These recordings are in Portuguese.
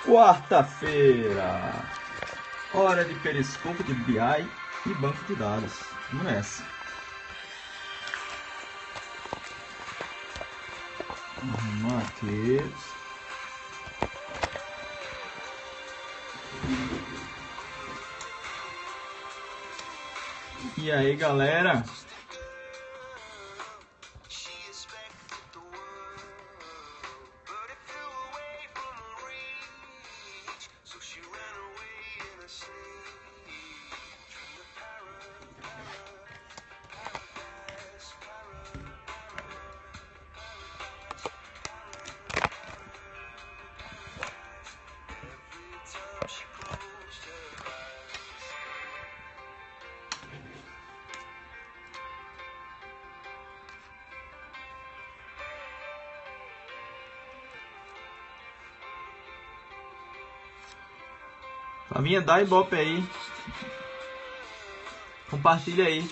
Quarta-feira, hora de Periscope de BI e banco de dados. Vamos nessa. Arrumar aqui. E aí, galera? Flavinha, dá ibope aí. Compartilha aí.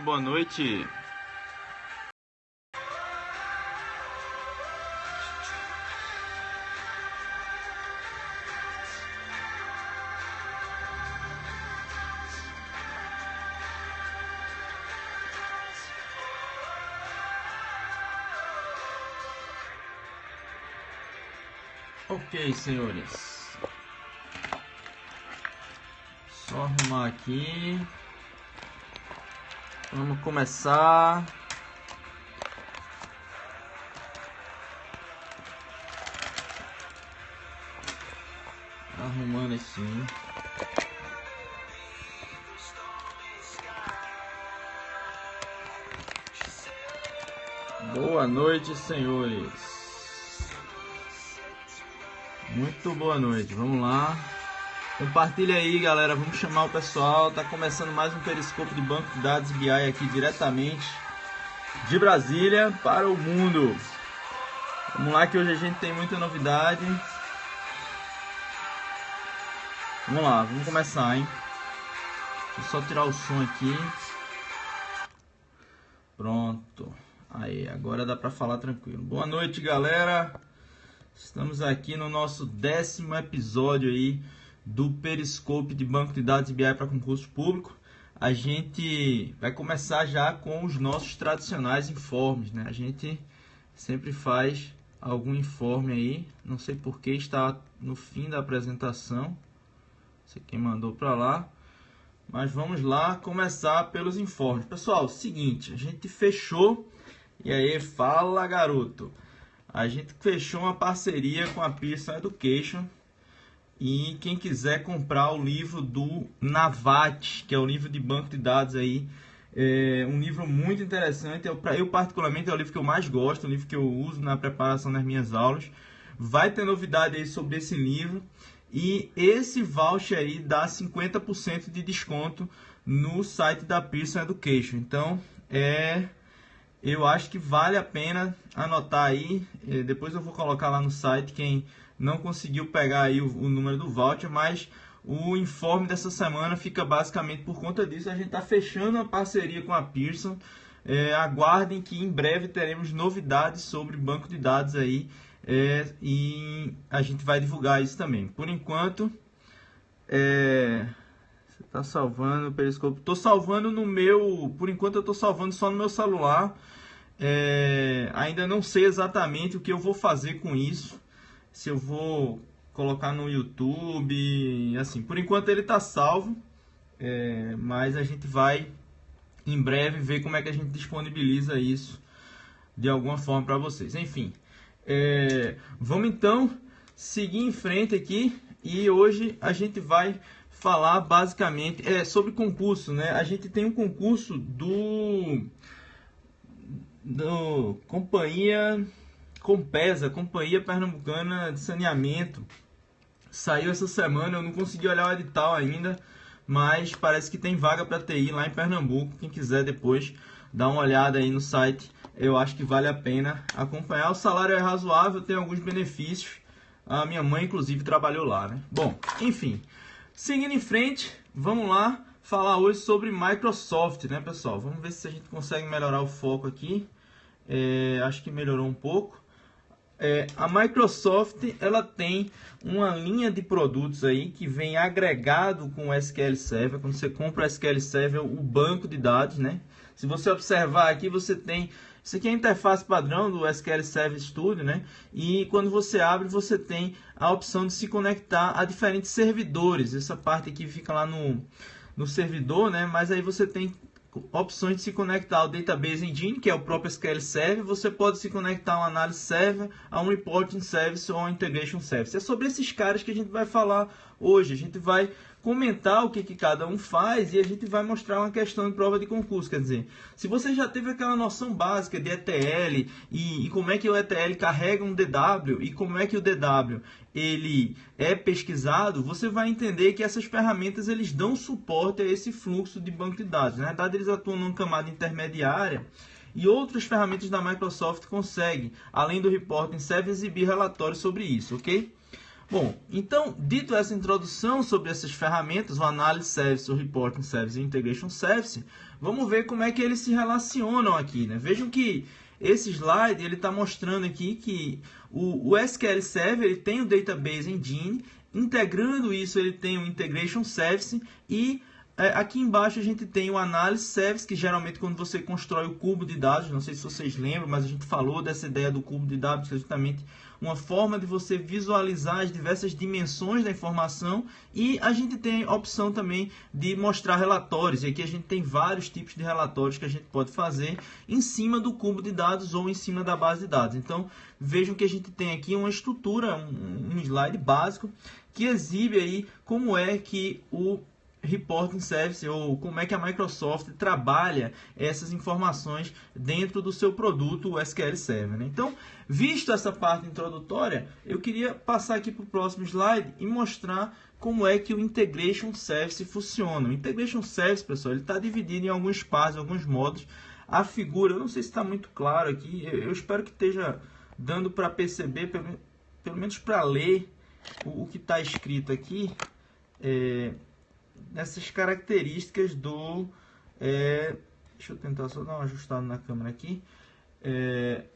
Boa noite. Ok, senhores. Só arrumar aqui. Vamos começar. Arrumando assim. Boa noite, senhores. Muito boa noite. Vamos lá. Compartilha aí, galera, vamos chamar o pessoal. Tá começando mais um Periscope de banco de dados BI aqui diretamente de Brasília para o mundo. Vamos lá que hoje a gente tem muita novidade. Vamos lá, vamos começar, hein? Deixa eu só tirar o som aqui. Pronto. Aí, agora dá para falar tranquilo. Boa noite, galera. Estamos aqui no nosso 10º episódio aí do Periscope de banco de dados BI para concurso público. A gente vai começar já com os nossos tradicionais informes, né? A gente sempre faz algum informe aí, não sei por que está no fim da apresentação, não sei quem mandou para lá, mas vamos lá começar pelos informes. Pessoal, seguinte, a gente fechou, e aí, fala garoto, a gente fechou uma parceria com a Pearson Education. E quem quiser comprar o livro do Navat, que é o livro de banco de dados aí, é um livro muito interessante. Eu particularmente é o livro que eu mais gosto, o livro que eu uso na preparação das minhas aulas. Vai ter novidade aí sobre esse livro. E esse voucher aí dá 50% de desconto no site da Pearson Education. Então, eu acho que vale a pena anotar aí. Depois eu vou colocar lá no site quem não conseguiu pegar aí o número do voucher, mas o informe dessa semana fica basicamente por conta disso. A gente está fechando a parceria com a Pearson. Aguardem que em breve teremos novidades sobre banco de dados aí, e a gente vai divulgar isso também. Por enquanto, você está salvando o Periscope? Estou salvando no meu... Por enquanto eu estou salvando só no meu celular. Ainda não sei exatamente o que eu vou fazer com isso. Se eu vou colocar no YouTube, assim, por enquanto ele está salvo, mas a gente vai em breve ver como é que a gente disponibiliza isso de alguma forma para vocês. Enfim, vamos então seguir em frente aqui, e hoje a gente vai falar basicamente sobre concurso, né? A gente tem um concurso do Companhia Compesa, Companhia Pernambucana de Saneamento, saiu essa semana, eu não consegui olhar o edital ainda, mas parece que tem vaga para TI lá em Pernambuco. Quem quiser depois dar uma olhada aí no site, eu acho que vale a pena acompanhar. O salário é razoável, tem alguns benefícios. A minha mãe, inclusive, trabalhou lá, né? Bom, enfim, seguindo em frente, vamos lá falar hoje sobre Microsoft, né, pessoal? Vamos ver se a gente consegue melhorar o foco aqui. Acho que melhorou um pouco. A Microsoft, ela tem uma linha de produtos aí que vem agregado com o SQL Server. Quando você compra o SQL Server, o banco de dados, né? Se você observar aqui, você tem... Isso aqui é a interface padrão do SQL Server Studio, né? E quando você abre, você tem a opção de se conectar a diferentes servidores. Essa parte aqui fica lá no servidor, né? Mas aí você tem opções de se conectar ao Database Engine, que é o próprio SQL Server. Você pode se conectar a um Analysis Server, a um Reporting Service ou a um Integration Service. É sobre esses caras que a gente vai falar hoje. A gente vai comentar o que cada um faz e a gente vai mostrar uma questão de prova de concurso. Quer dizer, se você já teve aquela noção básica de ETL e como é que o ETL carrega um DW e como é que o DW ele é pesquisado, você vai entender que essas ferramentas eles dão suporte a esse fluxo de banco de dados. Na verdade, eles atuam numa camada intermediária e outras ferramentas da Microsoft conseguem, além do Reporting Server, exibir relatórios sobre isso, ok? Bom, então, dito essa introdução sobre essas ferramentas, o Analysis Service, o Reporting Service e o Integration Service, vamos ver como é que eles se relacionam aqui, né? Vejam que esse slide ele está mostrando aqui que o SQL Server ele tem o Database Engine, integrando isso ele tem o Integration Service e aqui embaixo a gente tem o Analysis Service, que geralmente quando você constrói o cubo de dados, não sei se vocês lembram, mas a gente falou dessa ideia do cubo de dados, que é justamente uma forma de você visualizar as diversas dimensões da informação, e a gente tem a opção também de mostrar relatórios, e aqui a gente tem vários tipos de relatórios que a gente pode fazer em cima do cubo de dados ou em cima da base de dados. Então, vejam que a gente tem aqui uma estrutura, um slide básico, que exibe aí como é que o Reporting Service ou como é que a Microsoft trabalha essas informações dentro do seu produto, o SQL Server, né? Então, visto essa parte introdutória, eu queria passar aqui para o próximo slide e mostrar como é que o Integration Service funciona. O Integration Service, pessoal, ele está dividido em alguns passos, alguns módulos. A figura, eu não sei se está muito claro aqui, eu espero que esteja dando para perceber, pelo menos para ler o que está escrito aqui, nessas características do... deixa eu tentar só dar uma ajustada na câmera aqui.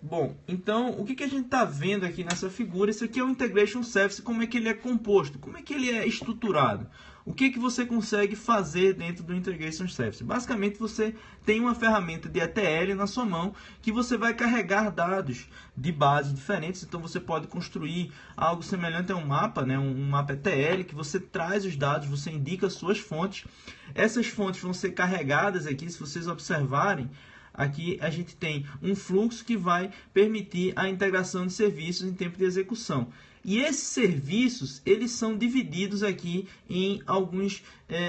Bom, então, o que a gente está vendo aqui nessa figura? Isso aqui é o Integration Service, como é que ele é composto, como é que ele é estruturado. O que você consegue fazer dentro do Integration Service? Basicamente, você tem uma ferramenta de ETL na sua mão que você vai carregar dados de bases diferentes. Então, você pode construir algo semelhante a um mapa, né? Um mapa ETL, que você traz os dados, você indica as suas fontes. Essas fontes vão ser carregadas aqui, se vocês observarem. Aqui a gente tem um fluxo que vai permitir a integração de serviços em tempo de execução. E esses serviços, eles são divididos aqui em alguns,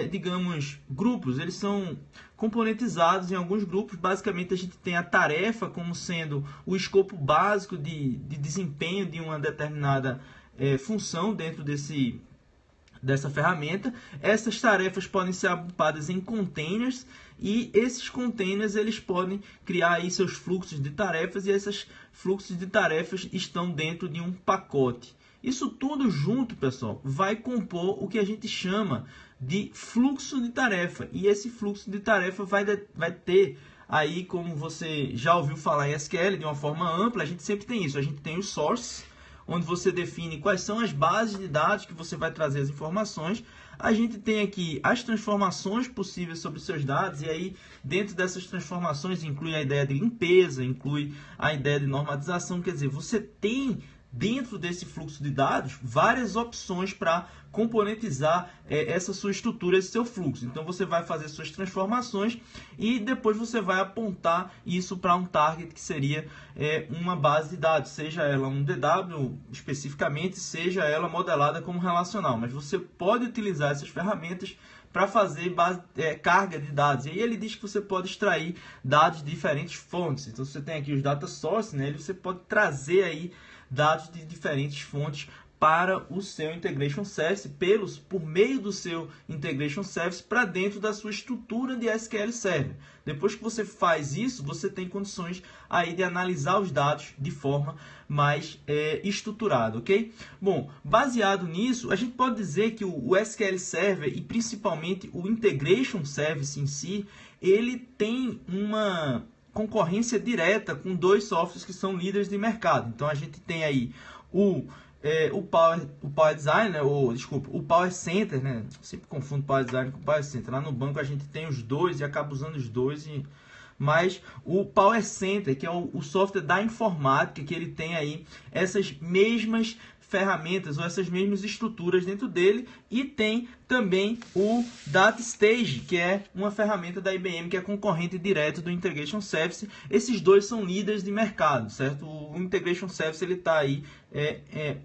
digamos, grupos. Eles são componentizados em alguns grupos. Basicamente, a gente tem a tarefa como sendo o escopo básico de desempenho de uma determinada função dentro dessa ferramenta. Essas tarefas podem ser agrupadas em containers e esses containers eles podem criar aí seus fluxos de tarefas e esses fluxos de tarefas estão dentro de um pacote. Isso tudo junto, pessoal, vai compor o que a gente chama de fluxo de tarefa. E esse fluxo de tarefa vai ter aí, como você já ouviu falar em SQL de uma forma ampla, a gente sempre tem isso. A gente tem os sources, onde você define quais são as bases de dados que você vai trazer as informações. A gente tem aqui as transformações possíveis sobre os seus dados, e aí dentro dessas transformações inclui a ideia de limpeza, inclui a ideia de normatização, quer dizer, você tem dentro desse fluxo de dados várias opções para componentizar essa sua estrutura, esse seu fluxo. Então você vai fazer suas transformações e depois você vai apontar isso para um target que seria uma base de dados, seja ela um DW especificamente, seja ela modelada como relacional. Mas você pode utilizar essas ferramentas para fazer carga de dados. E aí ele diz que você pode extrair dados de diferentes fontes. Então, você tem aqui os data sources, né? Você pode trazer aí dados de diferentes fontes para o seu Integration Service, por meio do seu Integration Service para dentro da sua estrutura de SQL Server. Depois que você faz isso, você tem condições aí de analisar os dados de forma mais estruturada, ok? Bom, baseado nisso, a gente pode dizer que o SQL Server e principalmente o Integration Service em si, ele tem uma concorrência direta com dois softwares que são líderes de mercado. Então, a gente tem aí o Power Design, né? O Power Center, né? Eu sempre confundo Power Design com Power Center. Lá no banco a gente tem os dois e acaba usando os dois. Mas o Power Center, que é o software da informática, que ele tem aí essas mesmas ferramentas ou essas mesmas estruturas dentro dele, e tem também o DataStage, que é uma ferramenta da IBM que é concorrente direto do Integration Service. Esses dois são líderes de mercado, certo? O Integration Service ele está aí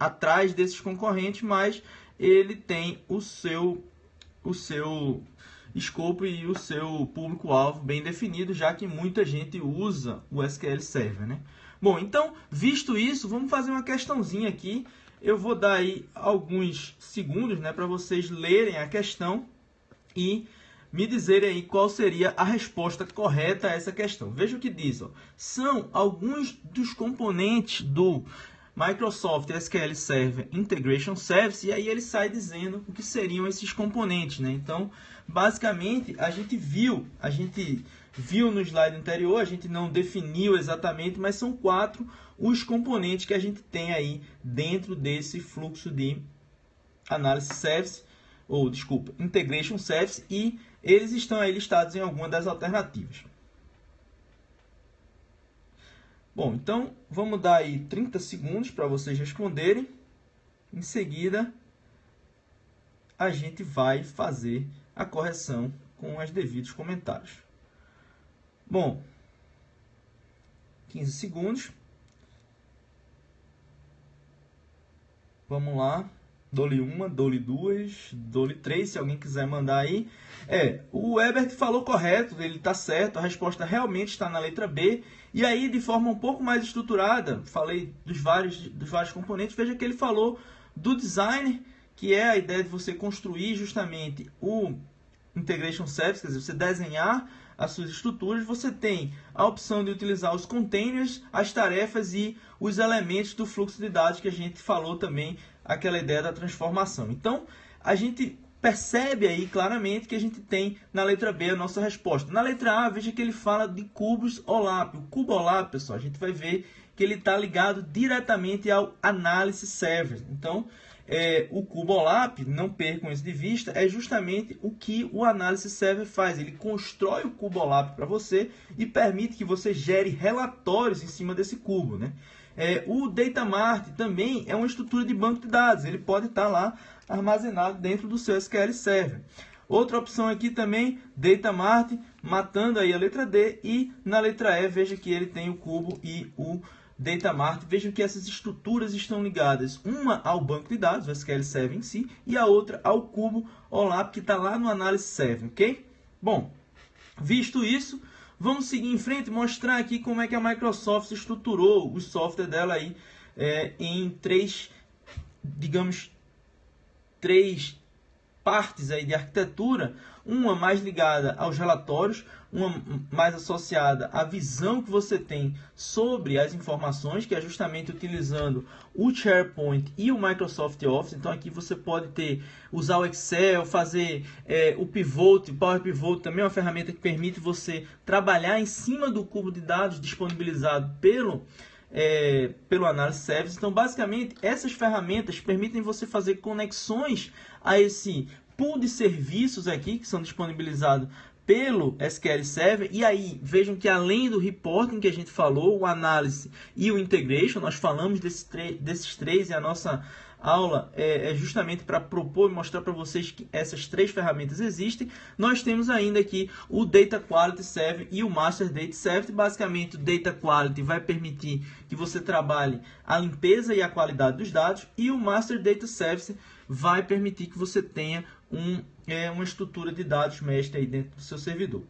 atrás desses concorrentes, mas ele tem o seu escopo e o seu público-alvo bem definido, já que muita gente usa o SQL Server, né? Bom, então, visto isso, vamos fazer uma questãozinha aqui. Eu vou dar aí alguns segundos, né, para vocês lerem a questão e me dizerem aí qual seria a resposta correta a essa questão. Veja o que diz. Ó. São alguns dos componentes do Microsoft SQL Server Integration Service, e aí ele sai dizendo o que seriam esses componentes, né? Então, basicamente, a gente viu no slide anterior, a gente não definiu exatamente, mas são 4 os componentes que a gente tem aí dentro desse fluxo de Analysis Service, Integration Service, e eles estão aí listados em alguma das alternativas. Bom, então vamos dar aí 30 segundos para vocês responderem. Em seguida, a gente vai fazer a correção com os devidos comentários. Bom, 15 segundos. Vamos lá. Dou-lhe uma, dou-lhe duas, dou-lhe 3, se alguém quiser mandar aí. O Ebert falou correto, ele está certo, a resposta realmente está na letra B. E aí, de forma um pouco mais estruturada, falei dos vários componentes, veja que ele falou do designer, que é a ideia de você construir justamente o Integration Service, quer dizer, você desenhar as suas estruturas. Você tem a opção de utilizar os containers, as tarefas e os elementos do fluxo de dados que a gente falou também, aquela ideia da transformação. Então, a gente percebe aí claramente que a gente tem na letra B a nossa resposta. Na letra A, veja que ele fala de cubos OLAP. O cubo OLAP, pessoal, a gente vai ver que ele está ligado diretamente ao Analysis Server. Então, o cubo OLAP, não percam isso de vista, é justamente o que o Analysis Server faz. Ele constrói o cubo OLAP para você e permite que você gere relatórios em cima desse cubo, né? O Data Mart também é uma estrutura de banco de dados. Ele pode estar lá armazenado dentro do seu SQL Server. Outra opção aqui também, Data Mart, matando aí a letra D. E na letra E, veja que ele tem o cubo e o Data Mart. Vejam que essas estruturas estão ligadas, uma ao banco de dados, o SQL Server em si, e a outra ao cubo OLAP, que está lá no Analysis Server, ok? Bom, visto isso, vamos seguir em frente e mostrar aqui como é que a Microsoft estruturou o software dela aí em três partes aí de arquitetura, uma mais ligada aos relatórios, uma mais associada à visão que você tem sobre as informações, que é justamente utilizando o SharePoint e o Microsoft Office. Então aqui você pode usar o Excel, fazer o Pivot, o Power Pivot também é uma ferramenta que permite você trabalhar em cima do cubo de dados disponibilizado pelo Analysis Service. Então, basicamente, essas ferramentas permitem você fazer conexões a esse pool de serviços aqui, que são disponibilizados pelo SQL Server. E aí, vejam que além do reporting que a gente falou, o análise e o integration, nós falamos desses três, e a nossa aula é justamente para propor e mostrar para vocês que essas três ferramentas existem. Nós temos ainda aqui o Data Quality Server e o Master Data Service. Basicamente, o Data Quality vai permitir que você trabalhe a limpeza e a qualidade dos dados, e o Master Data Service vai permitir que você tenha uma estrutura de dados mestre aí dentro do seu servidor.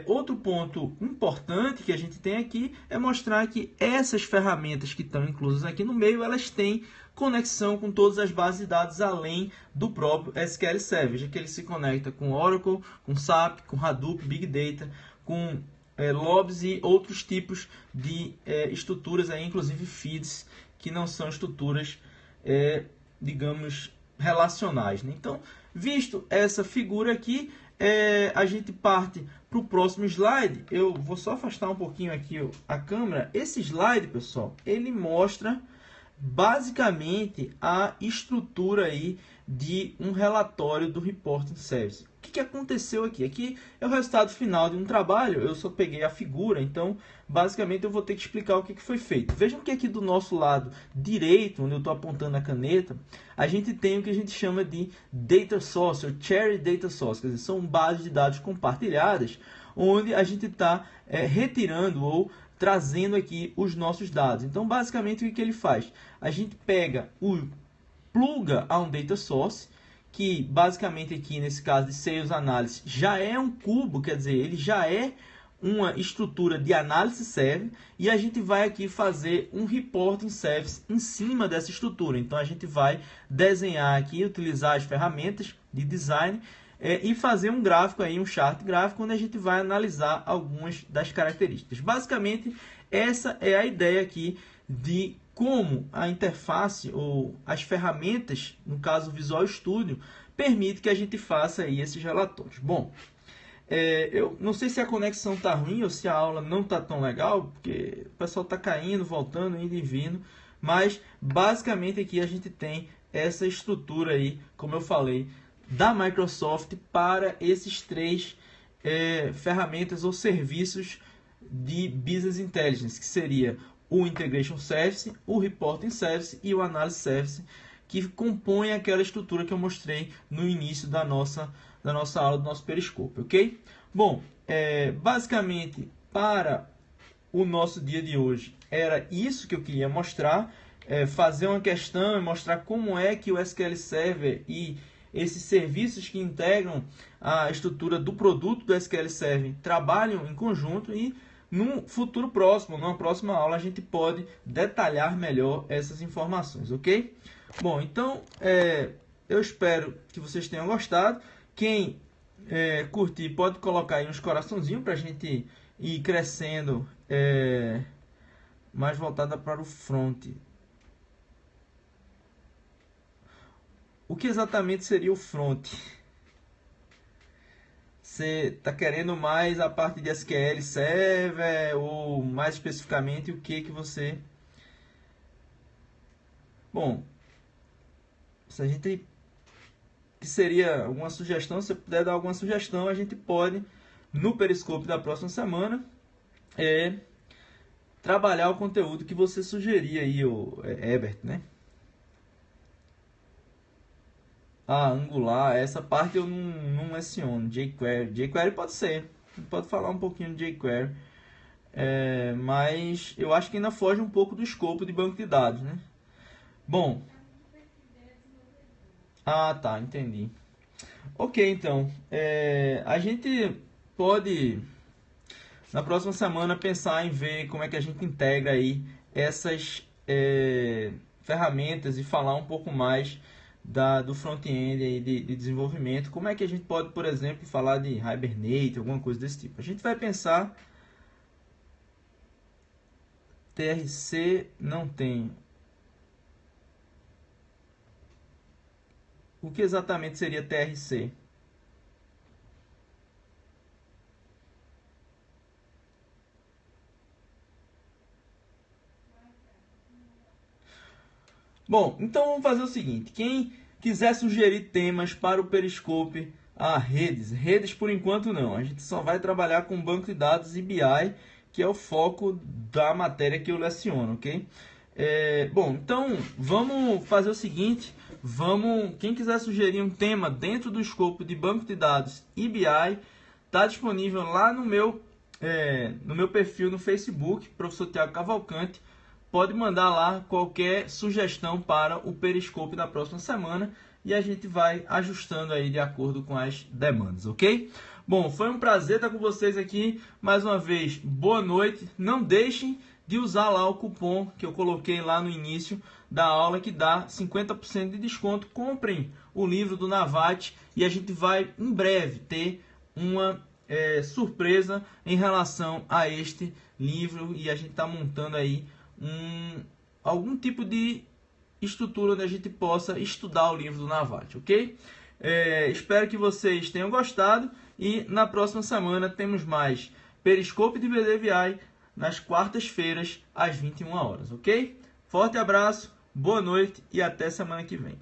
Outro ponto importante que a gente tem aqui é mostrar que essas ferramentas que estão inclusas aqui no meio, elas têm conexão com todas as bases de dados além do próprio SQL Server, já que ele se conecta com Oracle, com SAP, com Hadoop, Big Data, com lobs e outros tipos de estruturas, aí, inclusive feeds, que não são estruturas, digamos, relacionais, né? Então, visto essa figura aqui, a gente parte para o próximo slide. Eu vou só afastar um pouquinho aqui a câmera. Esse slide, pessoal, ele mostra basicamente a estrutura aí de um relatório do Reporting Service. O que aconteceu aqui? Aqui é o resultado final de um trabalho. Eu só peguei a figura, então basicamente eu vou ter que explicar o que foi feito. Vejam que aqui do nosso lado direito, onde eu estou apontando a caneta, a gente tem o que a gente chama de Data Source, ou Shared Data Source, quer dizer, são bases de dados compartilhadas, onde a gente está retirando ou trazendo aqui os nossos dados. Então, basicamente, o que ele faz? A gente pega, pluga a um Data Source, que basicamente aqui, nesse caso de Sales Analysis, já é um cubo, quer dizer, ele já é uma estrutura de análise server, e a gente vai aqui fazer um Reporting Service em cima dessa estrutura. Então, a gente vai desenhar aqui, utilizar as ferramentas de design, e fazer um gráfico aí, um chart gráfico, onde a gente vai analisar algumas das características. Basicamente, essa é a ideia aqui de como a interface ou as ferramentas, no caso o Visual Studio, permite que a gente faça aí esses relatórios. Bom, eu não sei se a conexão está ruim ou se a aula não está tão legal, porque o pessoal está caindo, voltando, indo e vindo, mas basicamente aqui a gente tem essa estrutura aí, como eu falei, da Microsoft para esses três ferramentas ou serviços de Business Intelligence, que seria o Integration Service, o Reporting Service e o Analysis Service, que compõem aquela estrutura que eu mostrei no início da nossa aula, do nosso Periscope, ok? Bom, basicamente, para o nosso dia de hoje, era isso que eu queria mostrar, fazer uma questão e mostrar como é que o SQL Server e esses serviços que integram a estrutura do produto do SQL Server trabalham em conjunto, e num futuro próximo, numa próxima aula, a gente pode detalhar melhor essas informações, ok? Bom, então, eu espero que vocês tenham gostado. Quem curtir pode colocar aí uns coraçãozinhos para a gente ir crescendo, mais voltada para o front. O que exatamente seria o front? Você está querendo mais a parte de SQL Server, ou mais especificamente o que você... Bom, se a gente... que seria alguma sugestão, se você puder dar alguma sugestão, a gente pode, no Periscope da próxima semana, trabalhar o conteúdo que você sugerir aí, o Herbert, né? Angular, essa parte eu não menciono. jQuery. jQuery pode ser. Pode falar um pouquinho de jQuery. Mas eu acho que ainda foge um pouco do escopo de banco de dados, né? Bom. Tá, entendi. Ok, então. A gente pode, na próxima semana, pensar em ver como é que a gente integra aí essas ferramentas e falar um pouco mais do front-end de desenvolvimento. Como é que a gente pode, por exemplo, falar de Hibernate, alguma coisa desse tipo. A gente vai pensar... TRC não tem. O que exatamente seria TRC? Bom, então vamos fazer o seguinte. Quem quiser sugerir temas para o Periscope, redes por enquanto não. A gente só vai trabalhar com banco de dados e BI, que é o foco da matéria que eu leciono, ok? Bom, então vamos fazer o seguinte. Quem quiser sugerir um tema dentro do escopo de banco de dados e BI, está disponível lá no meu perfil no Facebook, Professor Tiago Cavalcante. Pode mandar lá qualquer sugestão para o Periscope da próxima semana. e a gente vai ajustando aí de acordo com as demandas, ok? Bom, foi um prazer estar com vocês aqui. Mais uma vez, boa noite. Não deixem de usar lá o cupom que eu coloquei lá no início da aula, que dá 50% de desconto. Comprem o livro do Navati e a gente vai em breve ter uma surpresa em relação a este livro, e a gente está montando aí algum tipo de estrutura onde a gente possa estudar o livro do Navati, ok? Espero que vocês tenham gostado e na próxima semana temos mais Periscope de BDVI nas quartas-feiras às 21 horas, ok? Forte abraço, boa noite e até semana que vem.